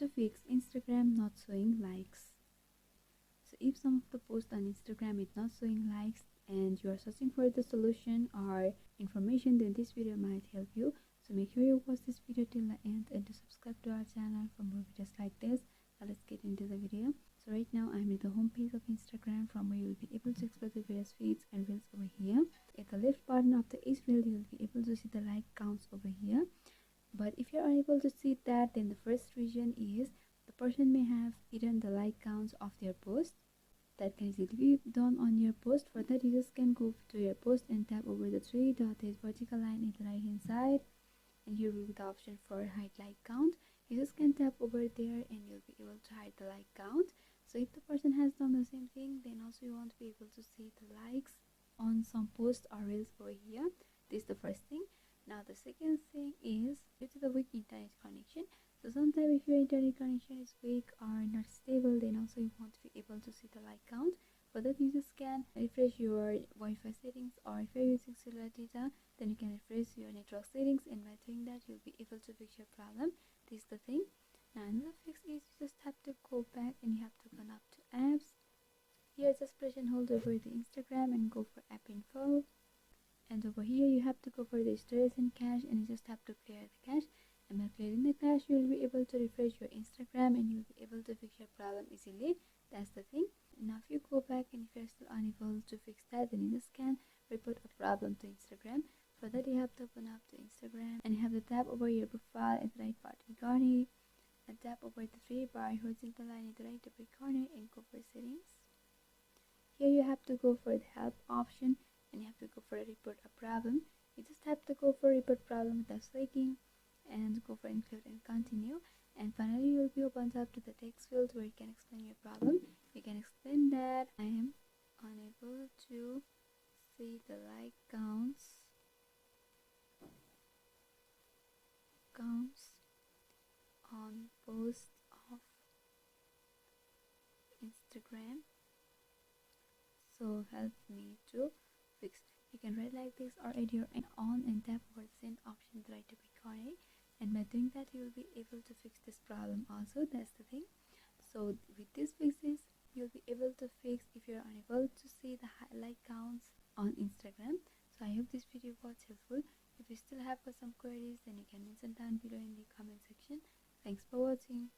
to fix Instagram not showing likes. So if some of the posts on Instagram is not showing likes and you are searching for the solution or information, then this video might help you. So make sure you watch this video till the end and to subscribe to our channel for more videos like this. Now let's get into the video. So right now I'm at the home page of Instagram, from where you will be able to explore the various feeds and reels over here. At the left bottom of the each reel, you will be able to see the like counts over here. But if you are unable to see that, then the first reason is the person may have hidden the like counts of their post. That can easily be done on your post. For that, you just can go to your post and tap over the three dotted vertical line in the right hand side, and here will be the option for hide like count. You just can tap over there and you'll be able to hide the like count. So if the person has done the same thing, then also you won't be able to see the likes on some posts or reels over here. This is the first thing. Now the second thing is due to the weak internet connection. So sometimes if your internet connection is weak or not stable, then also you won't be able to see the like count. For that, you just can refresh your Wi-Fi settings, or if you're using cellular data, then you can refresh your network settings, and by doing that you'll be able to fix your problem. This is the thing. Now another fix is you just have to go back and you have to open up to apps. Here just press and hold over the Instagram and go for app info, and over here you have to go for the storage and cache, and you just have to clear the cache. And by clearing the cache, you will be able to refresh your Instagram and you'll be able to fix your problem easily. That's the thing. Now if you go back and if you're still unable to fix that, then you just can report a problem to Instagram. For that, you have to open up to Instagram and you have to tap over your profile at the right bottom corner, and tap over the three bar horizontal line at the right upper corner and go for settings. Here you have to go for the help option and you have to go for a report a problem. You just have to go for report problem without clicking and go for include and continue. And finally, you will be opened up to the text field where you can explain your problem. You can explain that I am unable to see the like counts on posts of Instagram, so help me to fix. You can write like this or add your on and tap over the send option in the right upper corner, and by doing that you will be able to fix this problem also. That's the thing. So with these fixes, you'll be able to fix if you're unable to see the like counts on Instagram. So I hope this video was helpful. If you still have some queries, then you can mention down below in the comment section. Thanks for watching.